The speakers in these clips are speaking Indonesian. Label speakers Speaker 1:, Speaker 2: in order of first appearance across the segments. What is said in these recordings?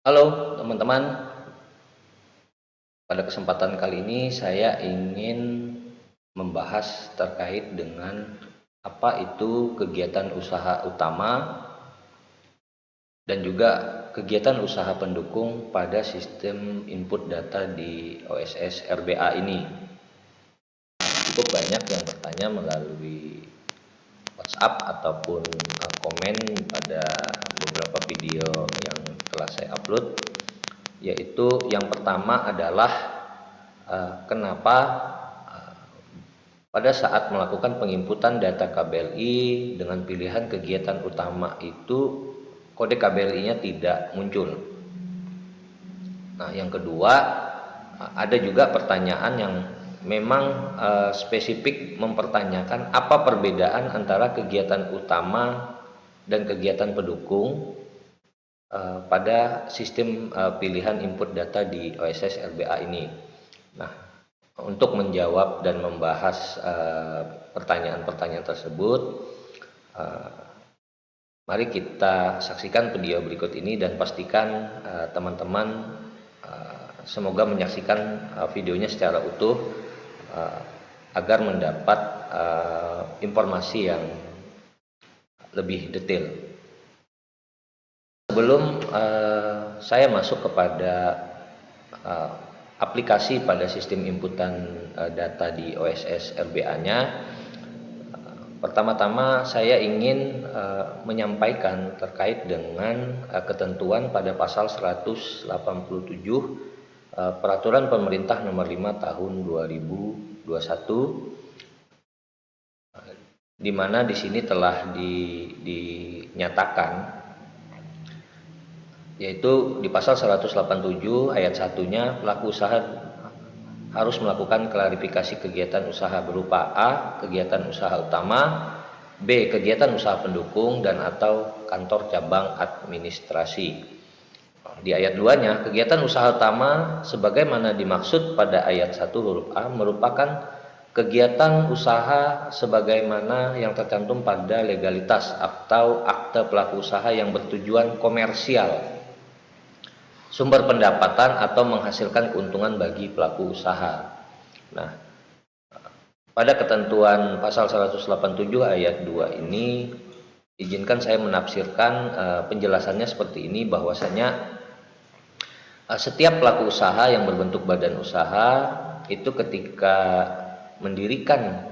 Speaker 1: Halo teman-teman, pada kesempatan kali ini saya ingin membahas terkait dengan apa itu kegiatan usaha utama dan juga kegiatan usaha pendukung pada sistem input data di OSS RBA ini. Cukup banyak yang bertanya melalui WhatsApp ataupun komen pada beberapa video yang telah saya upload, yaitu yang pertama adalah kenapa pada saat melakukan penginputan data KBLI dengan pilihan kegiatan utama itu kode KBLI-nya tidak muncul. Nah, yang kedua, ada juga pertanyaan yang memang spesifik mempertanyakan apa perbedaan antara kegiatan utama dan kegiatan pendukung pada sistem pilihan input data di OSS RBA ini. Nah, untuk menjawab dan membahas pertanyaan-pertanyaan tersebut, mari kita saksikan video berikut ini dan pastikan teman-teman semoga menyaksikan videonya secara utuh agar mendapat informasi yang lebih detail. Sebelum saya masuk kepada aplikasi pada sistem inputan data di OSS RBA-nya, pertama-tama saya ingin menyampaikan terkait dengan ketentuan pada pasal 187 Peraturan Pemerintah Nomor 5 Tahun 2021, di mana di sini telah dinyatakan, yaitu di pasal 187 ayat 1-nya pelaku usaha harus melakukan klarifikasi kegiatan usaha berupa A. kegiatan usaha utama, B. kegiatan usaha pendukung dan atau kantor cabang administrasi. Di ayat 2-nya, kegiatan usaha utama sebagaimana dimaksud pada ayat 1 huruf A merupakan kegiatan usaha sebagaimana yang tercantum pada legalitas atau akte pelaku usaha yang bertujuan komersial, sumber pendapatan atau menghasilkan keuntungan bagi pelaku usaha. Nah, pada ketentuan pasal 187 ayat 2 ini, izinkan saya menafsirkan penjelasannya seperti ini, bahwasanya setiap pelaku usaha yang berbentuk badan usaha itu ketika mendirikan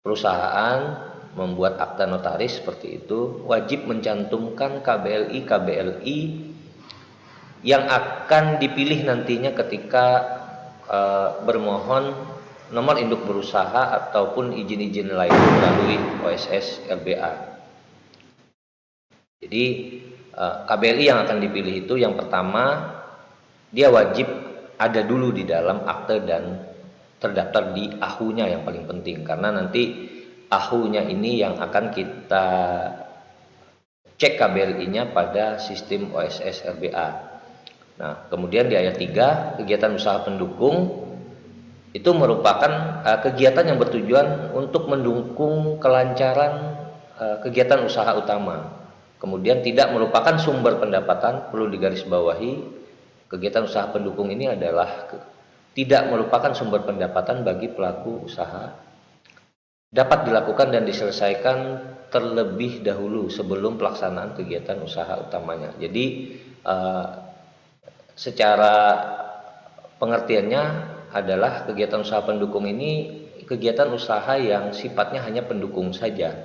Speaker 1: perusahaan, membuat akta notaris seperti itu, wajib mencantumkan KBLI yang akan dipilih nantinya ketika bermohon nomor induk berusaha ataupun izin-izin lain melalui OSS RBA. Jadi KBLI yang akan dipilih itu yang pertama, dia wajib ada dulu di dalam akte dan terdaftar di AHU-nya yang paling penting, karena nanti AHU-nya ini yang akan kita cek KBLI-nya pada sistem OSS RBA. Nah, kemudian di ayat 3, kegiatan usaha pendukung itu merupakan kegiatan yang bertujuan untuk mendukung kelancaran kegiatan usaha utama. Kemudian tidak merupakan sumber pendapatan, perlu digarisbawahi, kegiatan usaha pendukung ini adalah tidak merupakan sumber pendapatan bagi pelaku usaha, dapat dilakukan dan diselesaikan terlebih dahulu sebelum pelaksanaan kegiatan usaha utamanya. Jadi secara pengertiannya adalah kegiatan usaha pendukung ini kegiatan usaha yang sifatnya hanya pendukung saja,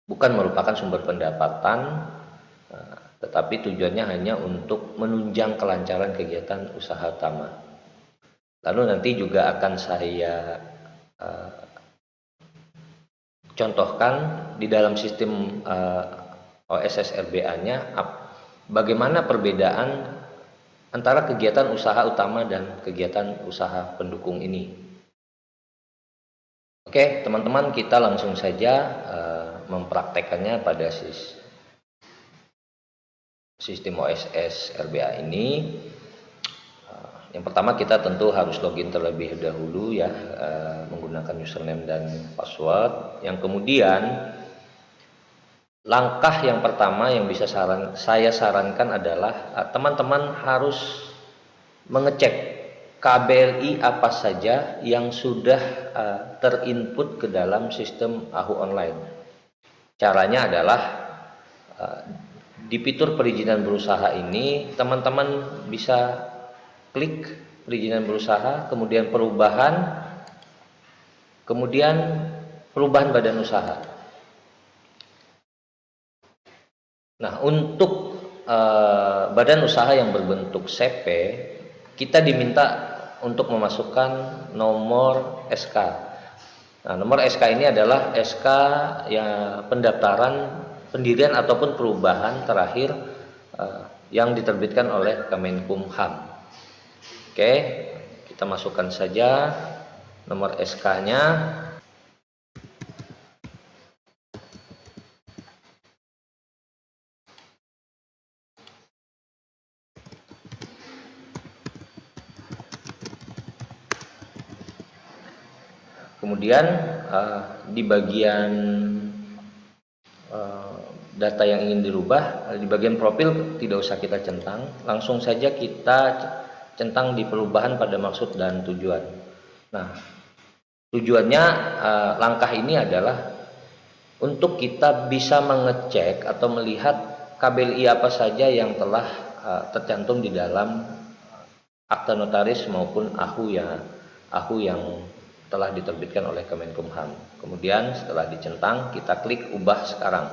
Speaker 1: bukan merupakan sumber pendapatan, tetapi tujuannya hanya untuk menunjang kelancaran kegiatan usaha utama. Lalu nanti juga akan saya contohkan di dalam sistem OSS RBA-nya bagaimana perbedaan antara kegiatan usaha utama dan kegiatan usaha pendukung ini. Oke, teman-teman, kita langsung saja mempraktekannya pada sistem OSS RBA ini. Yang pertama, kita tentu harus login terlebih dahulu ya, menggunakan username dan password. Yang kemudian Langkah yang pertama yang bisa saya sarankan adalah teman-teman harus mengecek KBLI apa saja yang sudah terinput ke dalam sistem AHU online. Caranya adalah di fitur perizinan berusaha ini teman-teman bisa klik perizinan berusaha, kemudian perubahan, kemudian perubahan badan usaha. Nah, untuk badan usaha yang berbentuk CP, kita diminta untuk memasukkan nomor SK. Nah, nomor SK ini adalah SK ya pendaftaran pendirian ataupun perubahan terakhir yang diterbitkan oleh Kemenkumham. Oke, kita masukkan saja nomor SK-nya. Kemudian di bagian data yang ingin dirubah, di bagian profil tidak usah kita centang, langsung saja kita centang di perubahan pada maksud dan tujuan. Nah, tujuannya langkah ini adalah untuk kita bisa mengecek atau melihat KBLI apa saja yang telah tercantum di dalam akta notaris maupun AHU yang telah diterbitkan oleh Kemenkumham. Kemudian setelah dicentang, kita klik ubah sekarang.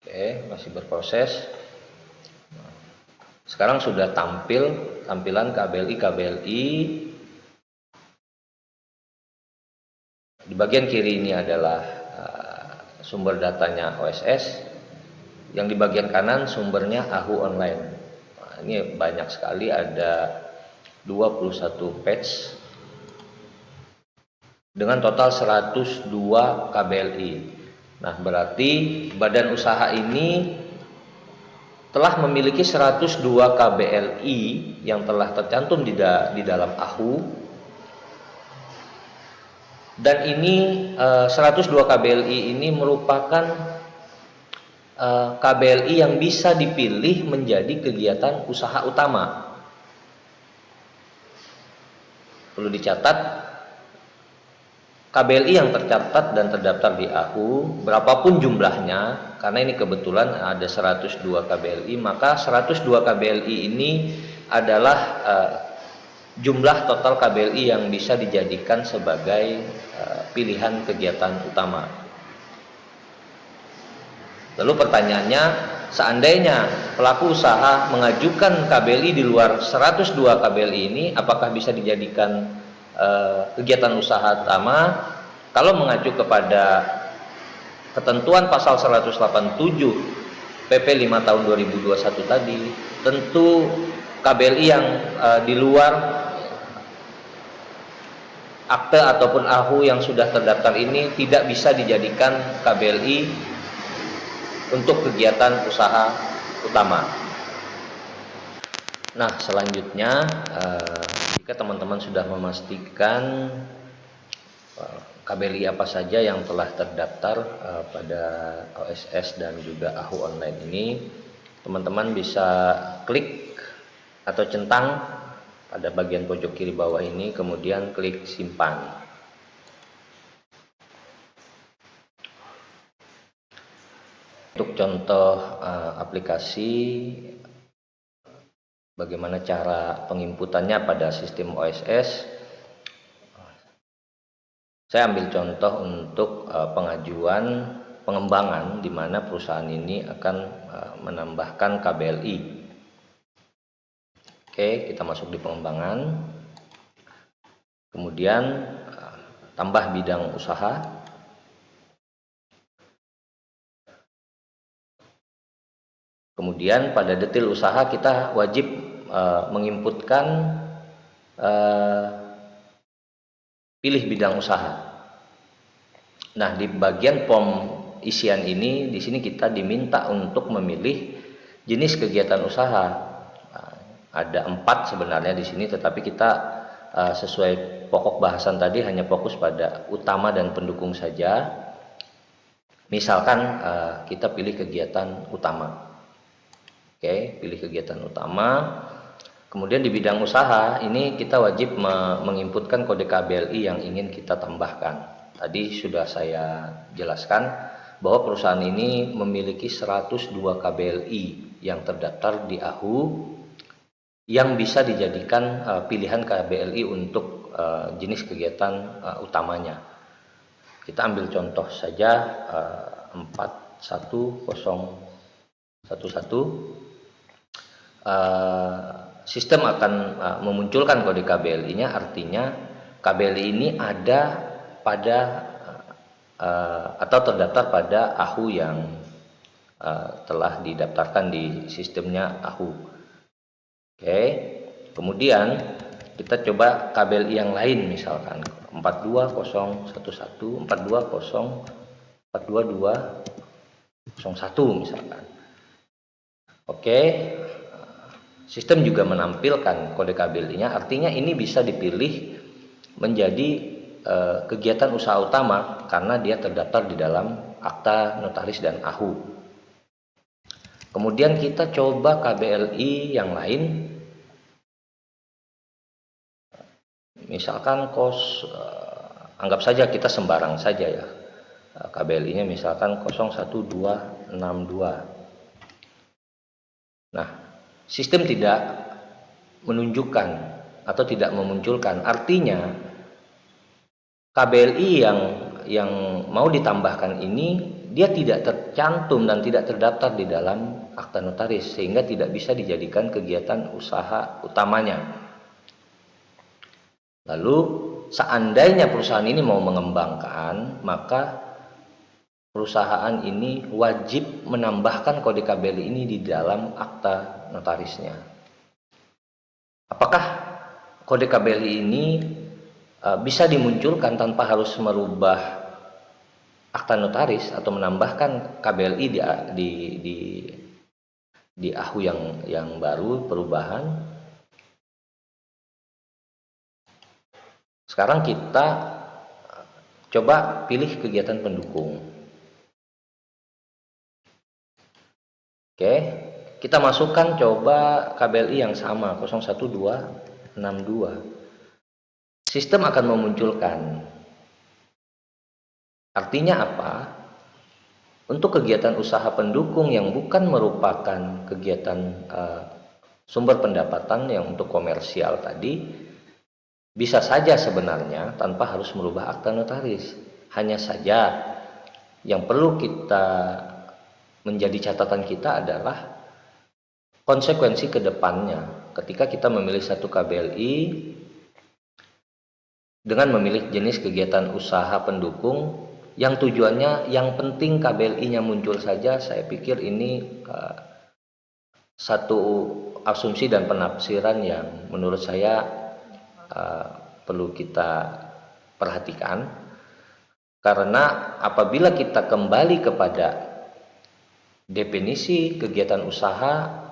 Speaker 1: Oke, masih berproses. Sekarang sudah tampilan KBLI. Di bagian kiri ini adalah sumber datanya OSS, yang di bagian kanan sumbernya AHU online. Nah, ini banyak sekali, ada 21 page dengan total 102 KBLI. Nah, berarti badan usaha ini telah memiliki 102 KBLI yang telah tercantum di dalam AHU. Dan ini 102 KBLI ini merupakan KBLI yang bisa dipilih menjadi kegiatan usaha utama. Perlu dicatat, KBLI yang tercatat dan terdaftar di AHU, berapapun jumlahnya, karena ini kebetulan ada 102 KBLI, maka 102 KBLI ini adalah jumlah total KBLI yang bisa dijadikan sebagai pilihan kegiatan utama. Lalu pertanyaannya, seandainya pelaku usaha mengajukan KBLI di luar 102 KBLI ini, apakah bisa dijadikan kegiatan usaha utama? Kalau mengacu kepada ketentuan pasal 187 PP 5 tahun 2021 tadi, tentu KBLI yang di luar akte ataupun AHU yang sudah terdaftar ini tidak bisa dijadikan KBLI untuk kegiatan usaha utama. Nah, selanjutnya jika teman-teman sudah memastikan KBLI apa saja yang telah terdaftar pada OSS dan juga AHU online ini, teman-teman bisa klik atau centang pada bagian pojok kiri bawah ini, kemudian klik simpan. Untuk contoh aplikasi bagaimana cara penginputannya pada sistem OSS, saya ambil contoh untuk pengajuan pengembangan di mana perusahaan ini akan menambahkan KBLI. Oke, kita masuk di pengembangan, kemudian tambah bidang usaha, kemudian pada detail usaha kita wajib menginputkan pilih bidang usaha. Nah, di bagian form isian ini, di sini kita diminta untuk memilih jenis kegiatan usaha. Ada 4 sebenarnya di sini, tetapi kita sesuai pokok bahasan tadi hanya fokus pada utama dan pendukung saja. Misalkan kita pilih kegiatan utama. Oke, pilih kegiatan utama. Kemudian di bidang usaha ini kita wajib menginputkan kode KBLI yang ingin kita tambahkan. Tadi sudah saya jelaskan bahwa perusahaan ini memiliki 102 KBLI yang terdaftar di AHU yang bisa dijadikan pilihan KBLI untuk jenis kegiatan utamanya. Kita ambil contoh saja 41011. Sistem akan memunculkan kode KBLI-nya, artinya KBLI ini ada pada atau terdaftar pada AHU yang telah didaftarkan di sistemnya AHU. Oke, kemudian kita coba KBLI yang lain, misalkan 42011, 42201 misalkan. Oke, sistem juga menampilkan kode KBLI-nya, artinya ini bisa dipilih menjadi kegiatan usaha utama karena dia terdaftar di dalam akta notaris dan AHU. Kemudian kita coba KBLI yang lain, misalkan anggap saja kita sembarang saja ya, KBLI-nya misalkan 01262. Nah, sistem tidak menunjukkan atau tidak memunculkan, artinya KBLI yang mau ditambahkan ini dia tidak tercantum dan tidak terdaftar di dalam akta notaris, sehingga tidak bisa dijadikan kegiatan usaha utamanya. Lalu seandainya perusahaan ini mau mengembangkan, maka perusahaan ini wajib menambahkan kode KBLI ini di dalam akta notarisnya. Apakah kode KBLI ini bisa dimunculkan tanpa harus merubah akta notaris atau menambahkan KBLI di AHU yang baru perubahan? Sekarang kita coba pilih kegiatan pendukung. Oke, kita masukkan coba KBLI yang sama 01262. Sistem akan memunculkan. Artinya apa? Untuk kegiatan usaha pendukung yang bukan merupakan kegiatan sumber pendapatan yang untuk komersial tadi, bisa saja sebenarnya tanpa harus merubah akta notaris. Hanya saja yang perlu kita menjadi catatan kita adalah konsekuensi ke depannya ketika kita memilih satu KBLI dengan memilih jenis kegiatan usaha pendukung yang tujuannya yang penting KBLI-nya muncul saja. Saya pikir ini satu asumsi dan penafsiran yang menurut saya perlu kita perhatikan, karena apabila kita kembali kepada definisi kegiatan usaha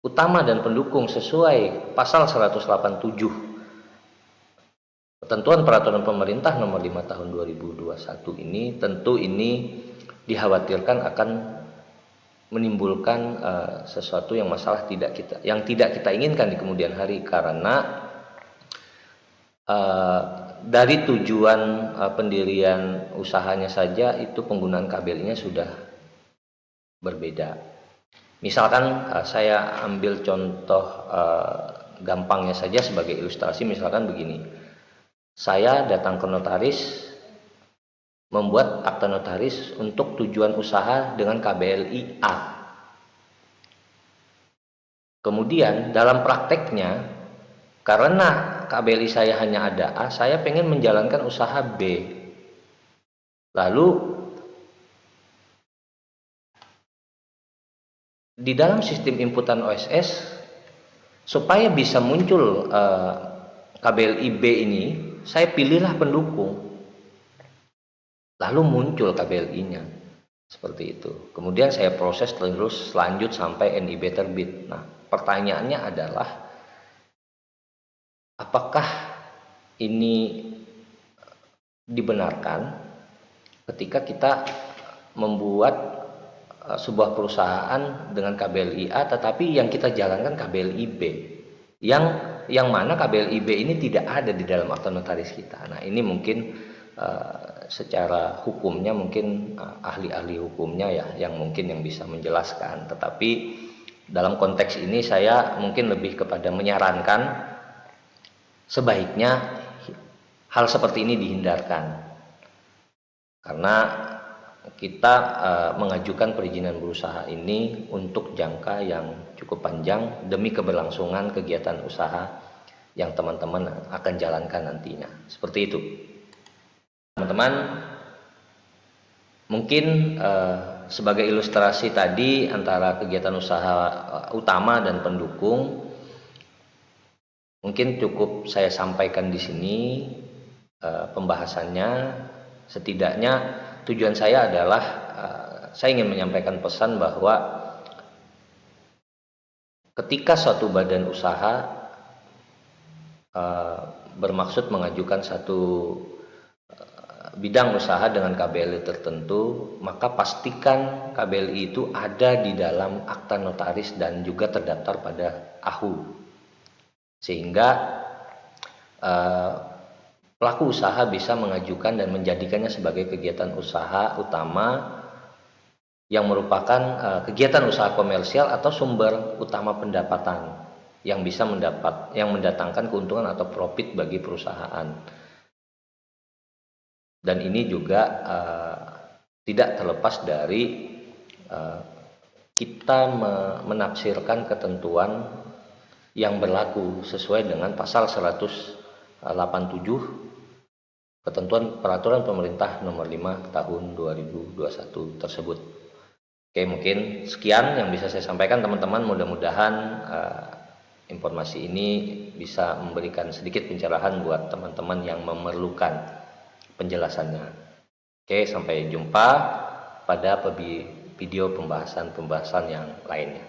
Speaker 1: utama dan pendukung sesuai pasal 187 Ketentuan Peraturan Pemerintah Nomor 5 Tahun 2021 ini, tentu ini dikhawatirkan akan menimbulkan sesuatu yang tidak kita inginkan di kemudian hari, karena dari tujuan pendirian usahanya saja itu penggunaan KBLI-nya sudah berbeda. Misalkan saya ambil contoh gampangnya saja sebagai ilustrasi, misalkan begini. Saya datang ke notaris membuat akta notaris untuk tujuan usaha dengan KBLI A. Kemudian dalam prakteknya, karena KBLI saya hanya ada A, saya pengen menjalankan usaha B. Lalu di dalam sistem inputan OSS, supaya bisa muncul KBLI B ini, saya pilihlah pendukung, lalu muncul KBLI-nya seperti itu. Kemudian saya proses terus lanjut sampai NIB terbit. Nah, pertanyaannya adalah apakah ini dibenarkan ketika kita membuat sebuah perusahaan dengan KBLI A tetapi yang kita jalankan KBLI B, yang mana KBLI B ini tidak ada di dalam akta notaris kita. Nah, ini mungkin secara hukumnya mungkin ahli-ahli hukumnya ya yang mungkin yang bisa menjelaskan, tetapi dalam konteks ini saya mungkin lebih kepada menyarankan sebaiknya hal seperti ini dihindarkan, karena kita mengajukan perizinan berusaha ini untuk jangka yang cukup panjang demi keberlangsungan kegiatan usaha yang teman-teman akan jalankan nantinya. Seperti itu. Teman-teman, mungkin sebagai ilustrasi tadi antara kegiatan usaha utama dan pendukung, mungkin cukup saya sampaikan di sini pembahasannya. Setidaknya tujuan saya adalah saya ingin menyampaikan pesan bahwa ketika suatu badan usaha bermaksud mengajukan satu bidang usaha dengan KBLI tertentu, maka pastikan KBLI itu ada di dalam akta notaris dan juga terdaftar pada AHU, sehingga pelaku usaha bisa mengajukan dan menjadikannya sebagai kegiatan usaha utama yang merupakan kegiatan usaha komersial atau sumber utama pendapatan yang bisa mendatangkan keuntungan atau profit bagi perusahaan. Dan ini juga tidak terlepas dari kita menafsirkan ketentuan yang berlaku sesuai dengan pasal 187 ketentuan peraturan pemerintah nomor 5 tahun 2021 tersebut. Oke, mungkin sekian yang bisa saya sampaikan teman-teman. Mudah-mudahan informasi ini bisa memberikan sedikit pencerahan buat teman-teman yang memerlukan penjelasannya. Oke, sampai jumpa pada video pembahasan yang lainnya.